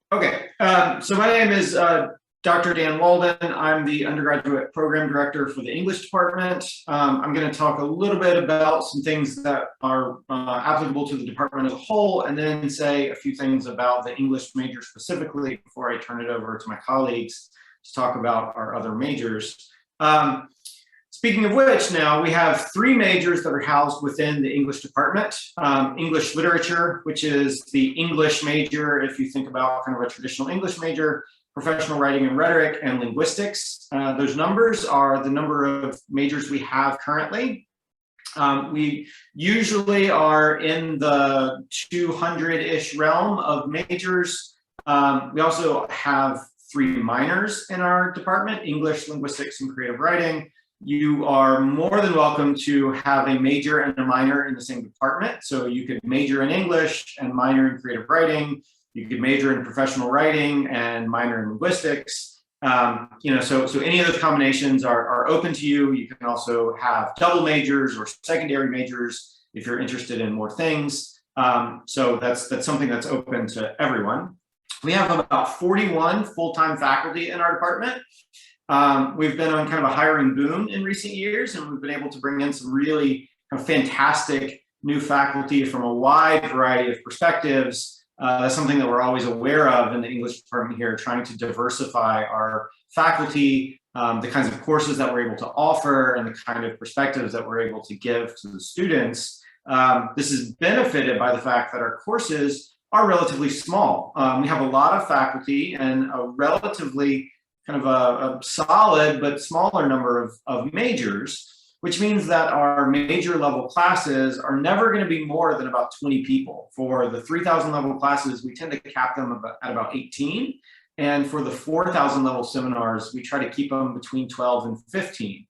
Okay, so my name is Dr. Dan Walden. I'm the undergraduate program director for the English department. I'm going to talk a little bit about some things that are applicable to the department as a whole, and then say a few things about the English major specifically before I turn it over to my colleagues to talk about our other majors. Speaking of which, now we have three majors that are housed within the English department. English literature, which is the English major, if you think about kind of a traditional English major, professional writing and rhetoric, and linguistics. Those numbers are the number of majors we have currently. We usually are in the 200-ish realm of majors. We also have three minors in our department: English, linguistics, and creative writing. You are more than welcome to have a major and a minor in the same department. So you could major in English and minor in creative writing. You could major in professional writing and minor in linguistics. So any of those combinations are open to you. You can also have double majors or secondary majors if you're interested in more things. So that's something that's open to everyone. We have about 41 full-time faculty in our department. We've been on kind of a hiring boom in recent years, and we've been able to bring in some really kind of fantastic new faculty from a wide variety of perspectives. That's something that we're always aware of in the English department here, trying to diversify our faculty, the kinds of courses that we're able to offer, and the kind of perspectives that we're able to give to the students. This is benefited by the fact that our courses are relatively small. We have a lot of faculty and a relatively kind of a solid but smaller number of majors, which means that our major level classes are never going to be more than about 20 people. For the 3,000 level classes, we tend to cap them at about 18. And for the 4,000 level seminars, we try to keep them between 12 and 15.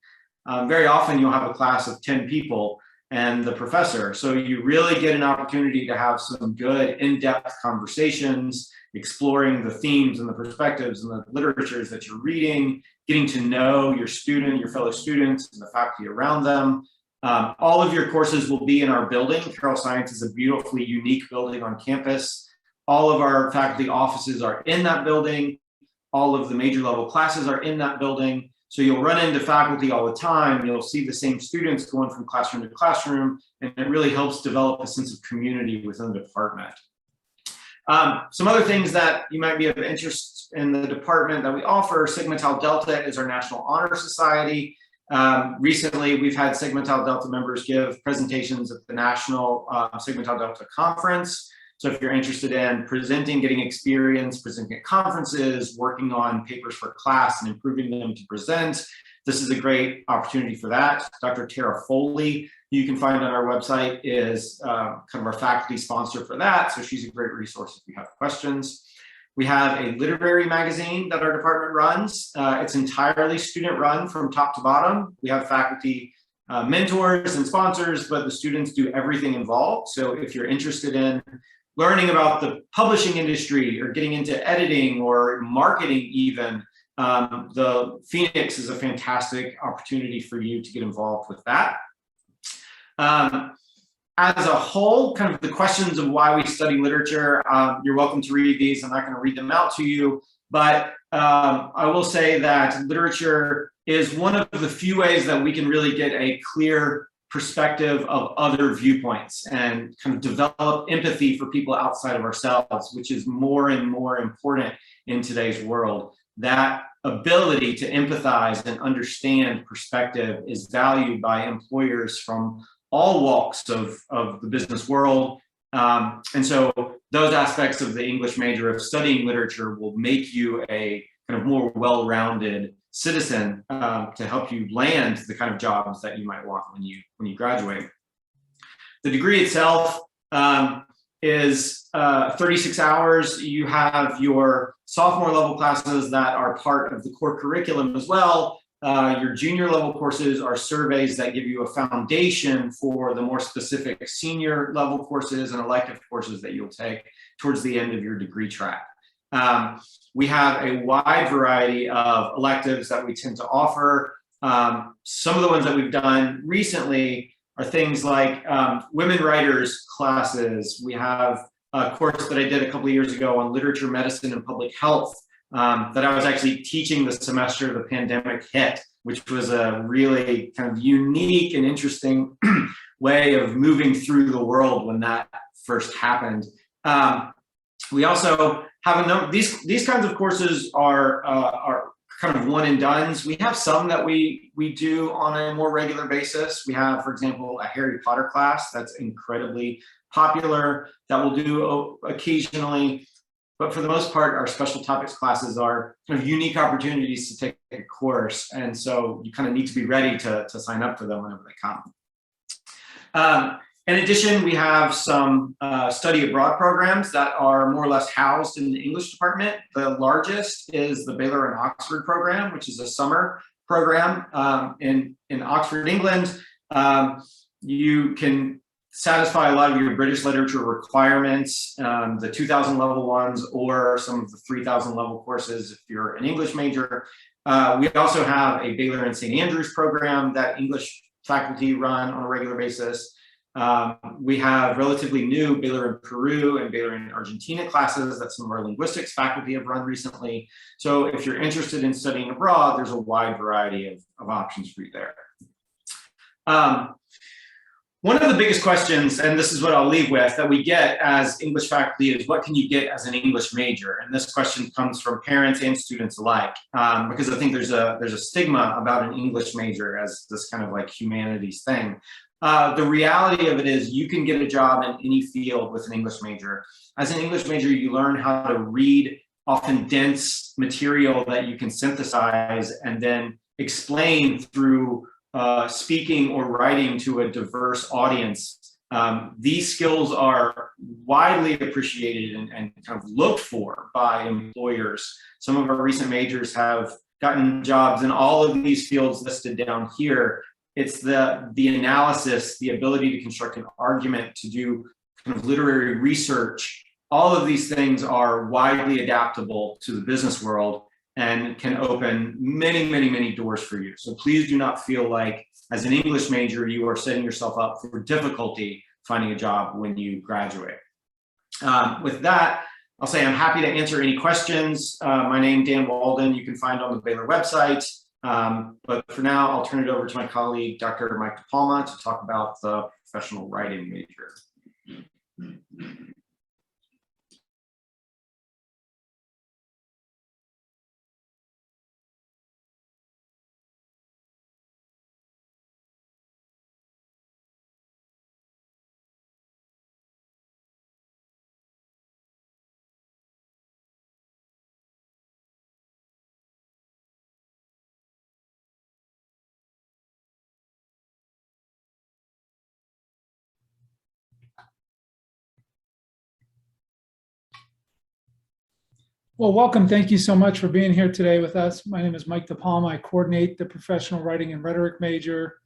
Very often you'll have a class of 10 people and the professor. So you really get an opportunity to have some good in-depth conversations, exploring the themes and the perspectives and the literatures that you're reading, getting to know your fellow students, and the faculty around them. All of your courses will be in our building. Carroll Science is a beautifully unique building on campus. All of our faculty offices are in that building. All of the major level classes are in that building. So you'll run into faculty all the time. You'll see the same students going from classroom to classroom, and it really helps develop a sense of community within the department. Some other things that you might be of interest in the department that we offer: Sigma Tau Delta is our National Honor Society. Recently, we've had Sigma Tau Delta members give presentations at the National Sigma Tau Delta Conference. So if you're interested in presenting, getting experience, presenting at conferences, working on papers for class and improving them to present, this is a great opportunity for that. Dr. Tara Foley, who you can find on our website, is kind of our faculty sponsor for that. So she's a great resource if you have questions. We have a literary magazine that our department runs. It's entirely student run from top to bottom. We have faculty mentors and sponsors, but the students do everything involved. So if you're interested in learning about the publishing industry or getting into editing or marketing even, the Phoenix is a fantastic opportunity for you to get involved with that. As a whole, kind of the questions of why we study literature, you're welcome to read these. I'm not going to read them out to you, but I will say that literature is one of the few ways that we can really get a clear perspective of other viewpoints and kind of develop empathy for people outside of ourselves, which is more and more important in today's world. That ability to empathize and understand perspective is valued by employers from all walks of the business world. And so those aspects of the English major of studying literature will make you a kind of more well-rounded citizen to help you land the kind of jobs that you might want when you graduate. The degree itself is 36 hours. You have your sophomore level classes that are part of the core curriculum as well. Your junior level courses are surveys that give you a foundation for the more specific senior level courses and elective courses that you'll take towards the end of your degree track. We have a wide variety of electives that we tend to offer. Some of the ones that we've done recently are things like women writers classes. We have course that I did a couple of years ago on literature, medicine, and public health that I was actually teaching the semester the pandemic hit, which was a really kind of unique and interesting way of moving through the world when that first happened. We also have a number, these kinds of courses are kind of one and dones. We have some that we do on a more regular basis. We have, for example, a Harry Potter class that's incredibly popular that we'll do occasionally. But for the most part, our special topics classes are kind of unique opportunities to take a course. And so you kind of need to be ready to sign up for them whenever they come. In addition, we have some study abroad programs that are more or less housed in the English department. The largest is the Baylor and Oxford program, which is a summer program in Oxford, England. You can satisfy a lot of your British literature requirements, the 2000 level ones, or some of the 3000 level courses if you're an English major. We also have a Baylor and St. Andrews program that English faculty run on a regular basis. We have relatively new Baylor in Peru and Baylor in Argentina classes that some of our linguistics faculty have run recently. So if you're interested in studying abroad, there's a wide variety of options for you there. One of the biggest questions, and this is what I'll leave with, that we get as English faculty is, what can you get as an English major? And this question comes from parents and students alike, because I think there's a stigma about an English major as this kind of like humanities thing. The reality of it is you can get a job in any field with an English major. As an English major, you learn how to read often dense material that you can synthesize and then explain through speaking or writing to a diverse audience. These skills are widely appreciated and kind of looked for by employers. Some of our recent majors have gotten jobs in all of these fields listed down here. It's the analysis, the ability to construct an argument, to do kind of literary research. All of these things are widely adaptable to the business world and can open many, many, many doors for you. So please do not feel like, as an English major, you are setting yourself up for difficulty finding a job when you graduate. With that, I'll say I'm happy to answer any questions. My name, Dan Walden, you can find on the Baylor website. But for now, I'll turn it over to my colleague, Dr. Mike DePalma, to talk about the professional writing major. Well, welcome. Thank you so much for being here today with us. My name is Mike DePalma. I coordinate the Professional Writing and Rhetoric major.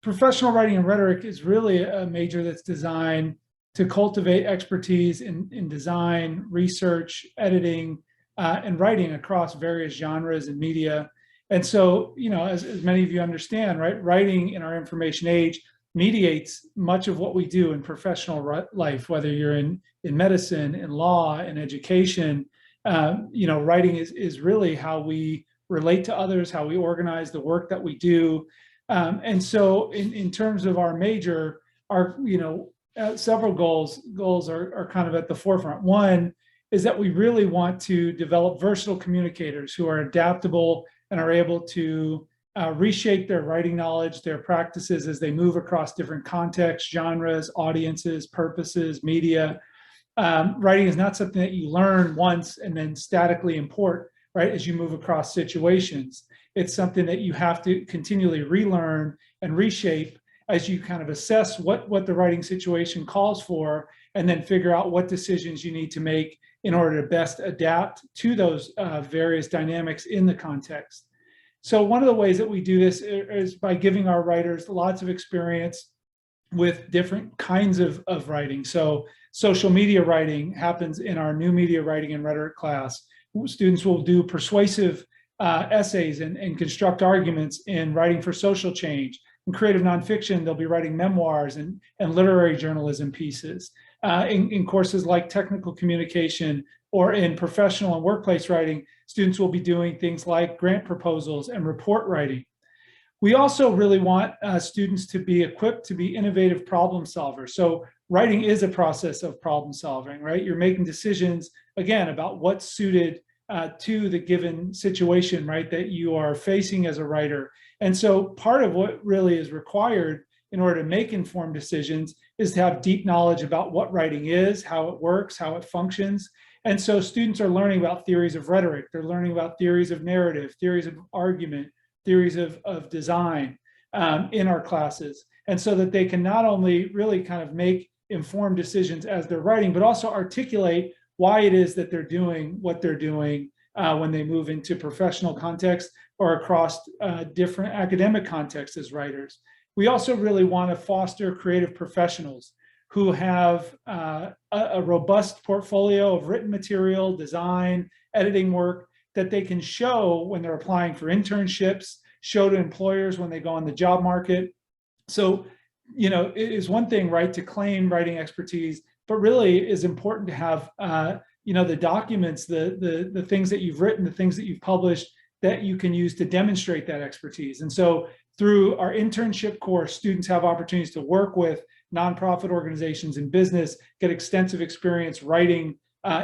Professional Writing and Rhetoric is really a major that's designed to cultivate expertise in design, research, editing, and writing across various genres and media. And so, you know, as many of you understand, right, writing in our information age mediates much of what we do in professional life, whether you're in medicine, in law, in education. You know, writing is really how we relate to others, how we organize the work that we do. And so in terms of our major, our, you know, several goals are kind of at the forefront. One is that we really want to develop versatile communicators who are adaptable and are able to reshape their writing knowledge, their practices as they move across different contexts, genres, audiences, purposes, media. Writing is not something that you learn once and then statically import, right, as you move across situations. It's something that you have to continually relearn and reshape as you kind of assess what the writing situation calls for, and then figure out what decisions you need to make in order to best adapt to those various dynamics in the context. So one of the ways that we do this is by giving our writers lots of experience with different kinds of writing. So social media writing happens in our new media writing and rhetoric class. Students will do persuasive essays and construct arguments in writing for social change. In creative nonfiction, they'll be writing memoirs and literary journalism pieces. In courses like technical communication or in professional and workplace writing, students will be doing things like grant proposals and report writing. We also really want students to be equipped to be innovative problem solvers. So writing is a process of problem solving, right? You're making decisions, again, about what's suited to the given situation, right, that you are facing as a writer. And so part of what really is required in order to make informed decisions is to have deep knowledge about what writing is, how it works, how it functions. And so students are learning about theories of rhetoric. They're learning about theories of narrative, theories of argument, theories of design in our classes. And so that they can not only really kind of make informed decisions as they're writing, but also articulate why it is that they're doing what they're doing when they move into professional context or across different academic contexts as writers. We also really want to foster creative professionals who have a robust portfolio of written material, design, editing work that they can show when they're applying for internships, show to employers when they go on the job market. So, you know, it is one thing, right, to claim writing expertise, but really it is important to have, you know, the documents, the things that you've written, the things that you've published that you can use to demonstrate that expertise. And so through our internship course, students have opportunities to work with nonprofit organizations and business, get extensive experience writing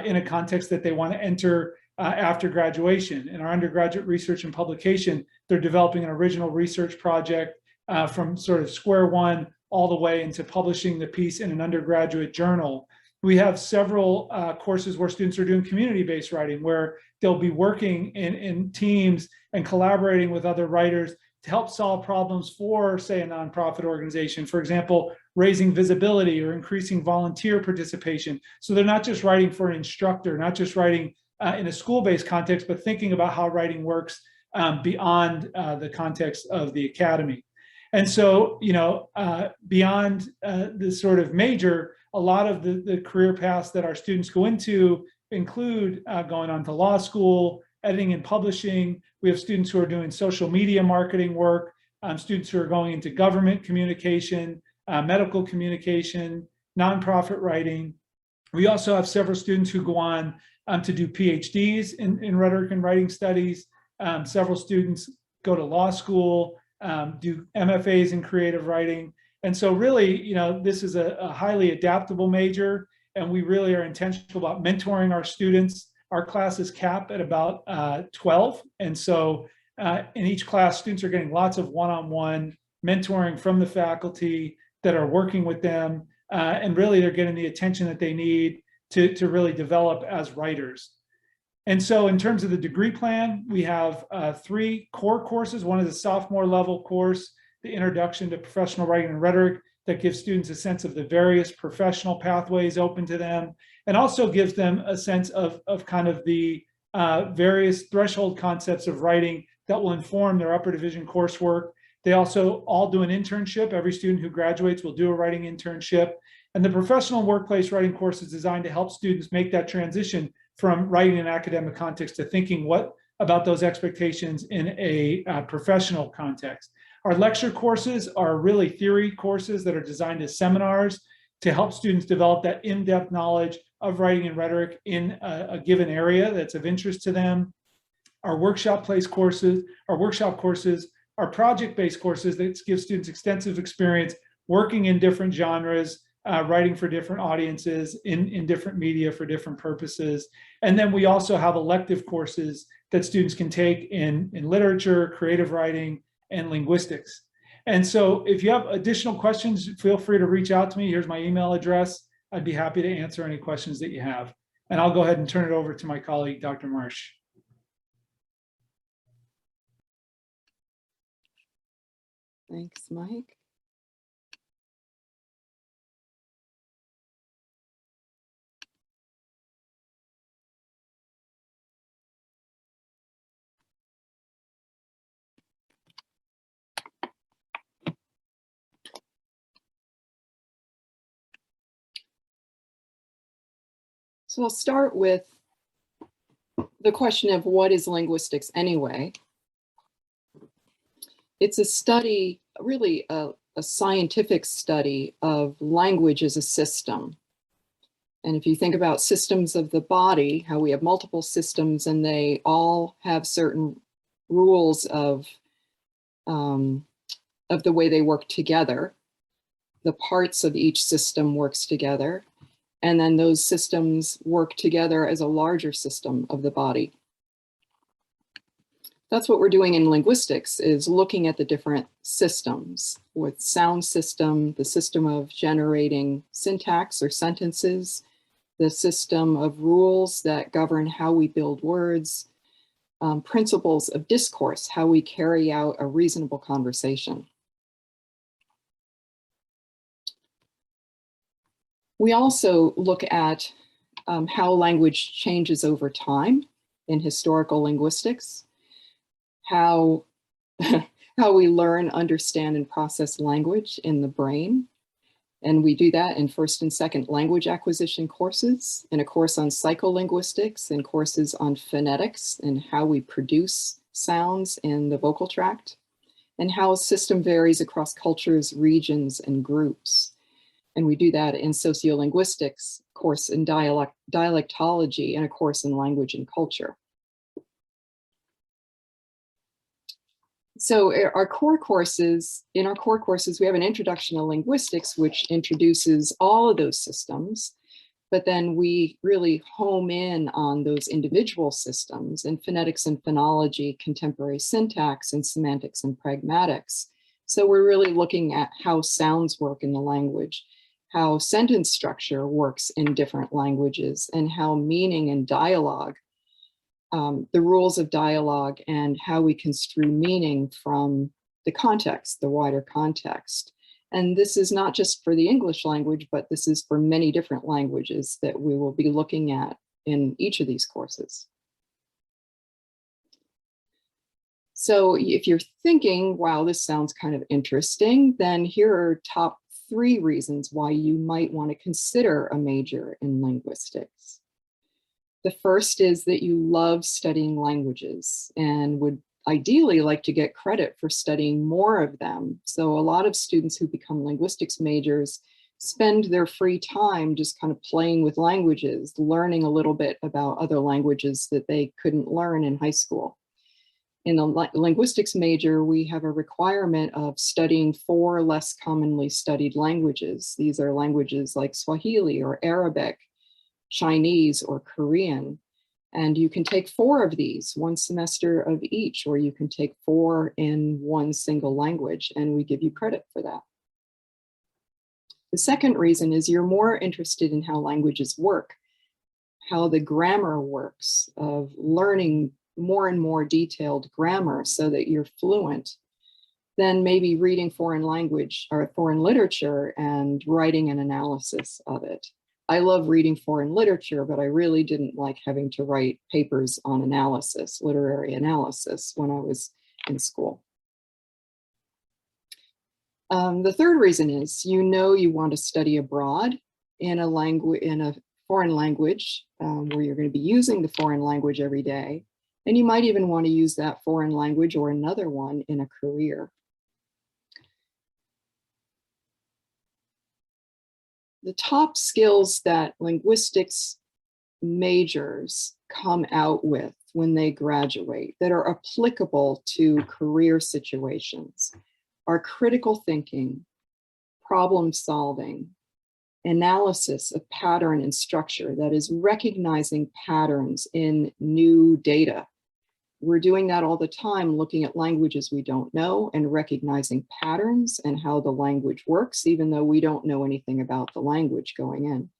in a context that they want to enter after graduation. In our undergraduate research and publication, they're developing an original research project from sort of square one all the way into publishing the piece in an undergraduate journal. We have several courses where students are doing community-based writing, where they'll be working in teams and collaborating with other writers to help solve problems for, say, a nonprofit organization. For example, raising visibility or increasing volunteer participation. So they're not just writing for an instructor, not just writing in a school-based context, but thinking about how writing works beyond the context of the academy. And so, you know, beyond the sort of major, a lot of the career paths that our students go into include going on to law school, editing and publishing. We have students who are doing social media marketing work, students who are going into government communication, medical communication, nonprofit writing. We also have several students who go on to do PhDs in rhetoric and writing studies. Several students go to law school, do MFAs in creative writing. And so really, you know, this is a highly adaptable major, and we really are intentional about mentoring our students. Our classes cap at about 12. And so in each class, students are getting lots of one-on-one mentoring from the faculty that are working with them. And really, they're getting the attention that they need to really develop as writers. And so in terms of the degree plan, we have 3 core courses. One is a sophomore level course, the Introduction to Professional Writing and Rhetoric, that gives students a sense of the various professional pathways open to them, and also gives them a sense of kind of the various threshold concepts of writing that will inform their upper division coursework. They also all do an internship. Every student who graduates will do a writing internship. And the professional and workplace writing course is designed to help students make that transition from writing in an academic context to thinking what about those expectations in a professional context. Our lecture courses are really theory courses that are designed as seminars to help students develop that in-depth knowledge of writing and rhetoric in a given area that's of interest to them. Our workshop courses are project-based courses that give students extensive experience working in different genres, writing for different audiences in different media for different purposes. And then we also have elective courses that students can take in literature, creative writing, and linguistics. And so if you have additional questions, feel free to reach out to me. Here's my email address. I'd be happy to answer any questions that you have. And I'll go ahead and turn it over to my colleague, Dr. Marsh. Thanks, Mike. So I'll start with the question of what is linguistics anyway? It's a study, really a scientific study of language as a system. And if you think about systems of the body, how we have multiple systems and they all have certain rules of the way they work together. The parts of each system works together, and then those systems work together as a larger system of the body. That's what we're doing in linguistics, is looking at the different systems, with sound system, the system of generating syntax or sentences, the system of rules that govern how we build words, principles of discourse, how we carry out a reasonable conversation. We also look at how language changes over time in historical linguistics, how we learn, understand, and process language in the brain. And we do that in first and second language acquisition courses, in a course on psycholinguistics, and courses on phonetics and how we produce sounds in the vocal tract, and how a system varies across cultures, regions, and groups. And we do that in sociolinguistics, course in dialectology, and a course in language and culture. So in our core courses, we have an introduction to linguistics, which introduces all of those systems, but then we really home in on those individual systems in phonetics and phonology, contemporary syntax, and semantics and pragmatics. So we're really looking at how sounds work in the language, how sentence structure works in different languages, and how meaning and dialogue, the rules of dialogue, and how we construe meaning from the context, the wider context. And this is not just for the English language, but this is for many different languages that we will be looking at in each of these courses. So if you're thinking, wow, this sounds kind of interesting, then here are top 3 reasons why you might want to consider a major in linguistics. The first is that you love studying languages and would ideally like to get credit for studying more of them. So a lot of students who become linguistics majors spend their free time just kind of playing with languages, learning a little bit about other languages that they couldn't learn in high school. In the linguistics major, we have a requirement of studying 4 less commonly studied languages. These are languages like Swahili or Arabic, Chinese, or Korean. And you can take 4 of these, 1 semester of each, or you can take 4 in 1 single language, and we give you credit for that. The second reason is you're more interested in how languages work, how the grammar works, of learning more and more detailed grammar so that you're fluent, than maybe reading foreign language or foreign literature and writing an analysis of it. I love reading foreign literature, but I really didn't like having to write papers on analysis, literary analysis, when I was in school. The third reason is, you want to study abroad in a foreign language where you're going to be using the foreign language every day. And you might even want to use that foreign language or another one in a career. The top skills that linguistics majors come out with when they graduate that are applicable to career situations are critical thinking, problem solving, analysis of pattern and structure, that is recognizing patterns in new data. We're doing that all the time, looking at languages we don't know and recognizing patterns and how the language works, even though we don't know anything about the language going in.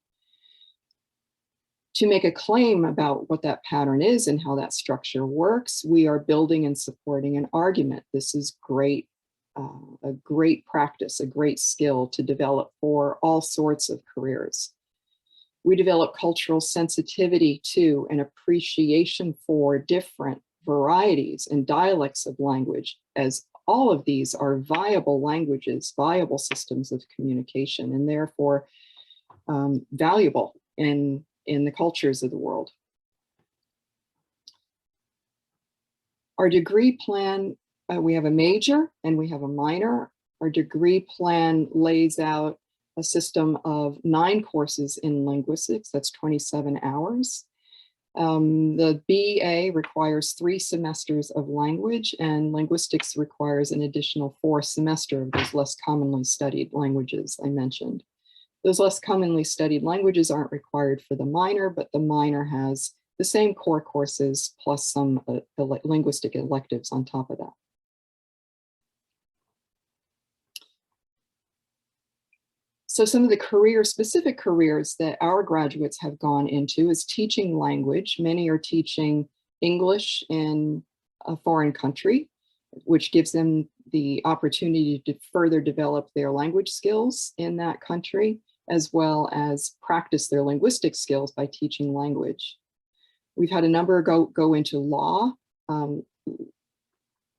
To make a claim about what that pattern is and how that structure works, we are building and supporting an argument. This is great, a great practice, a great skill to develop for all sorts of careers. We develop cultural sensitivity to and appreciation for different varieties and dialects of language, as all of these are viable languages, viable systems of communication, and therefore valuable in the cultures of the world. Our degree plan, we have a major and we have a minor. Our degree plan lays out a system of 9 courses in linguistics. That's 27 hours. The BA requires 3 semesters of language, and linguistics requires an additional 4 semesters of those less commonly studied languages I mentioned. Those less commonly studied languages aren't required for the minor, but the minor has the same core courses plus some linguistic electives on top of that. So some of the specific careers that our graduates have gone into is teaching language. Many are teaching English in a foreign country, which gives them the opportunity to further develop their language skills in that country, as well as practice their linguistic skills by teaching language. We've had a number go into law.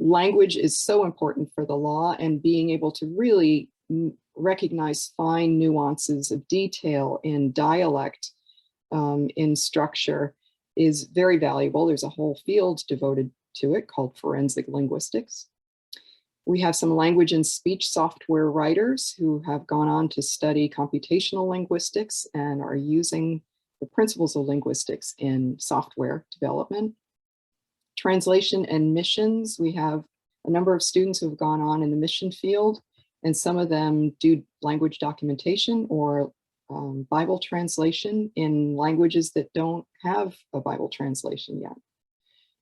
Language is so important for the law, and being able to really recognize fine nuances of detail in dialect, in structure, is very valuable. There's a whole field devoted to it called forensic linguistics. We have some language and speech software writers who have gone on to study computational linguistics and are using the principles of linguistics in software development. Translation and missions, we have a number of students who have gone on in the mission field, and some of them do language documentation or Bible translation in languages that don't have a Bible translation yet.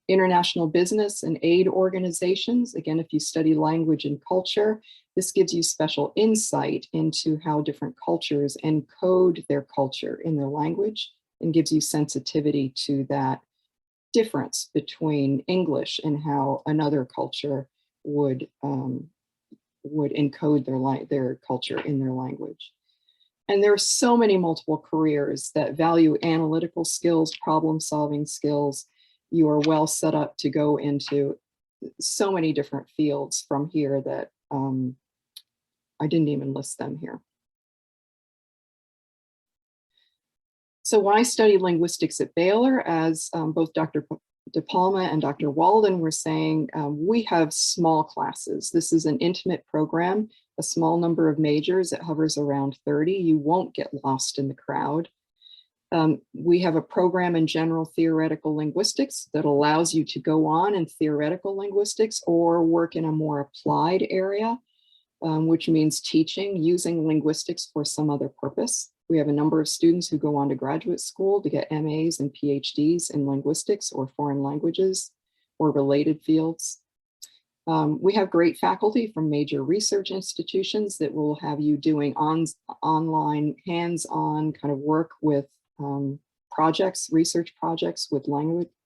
International business and aid organizations. Again, if you study language and culture, this gives you special insight into how different cultures encode their culture in their language, and gives you sensitivity to that difference between English and how another culture would encode their culture in their language. And there are so many multiple careers that value analytical skills, problem-solving skills. You are well set up to go into so many different fields from here that I didn't even list them here. So when I studied linguistics at Baylor, as both Dr. De Palma and Dr. Walden were saying, we have small classes. This is an intimate program, a small number of majors. It hovers around 30. You won't get lost in the crowd. We have a program in general theoretical linguistics that allows you to go on in theoretical linguistics or work in a more applied area, which means teaching using linguistics for some other purpose. We have a number of students who go on to graduate school to get MAs and PhDs in linguistics or foreign languages or related fields. We have great faculty from major research institutions that will have you doing online, hands-on kind of work with research projects with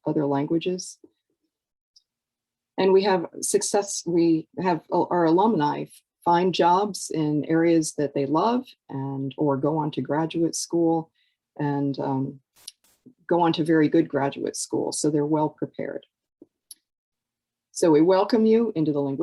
other languages. And we have our alumni find jobs in areas that they love or go on to graduate school and go on to very good graduate school. So they're well prepared. So we welcome you into the linguistics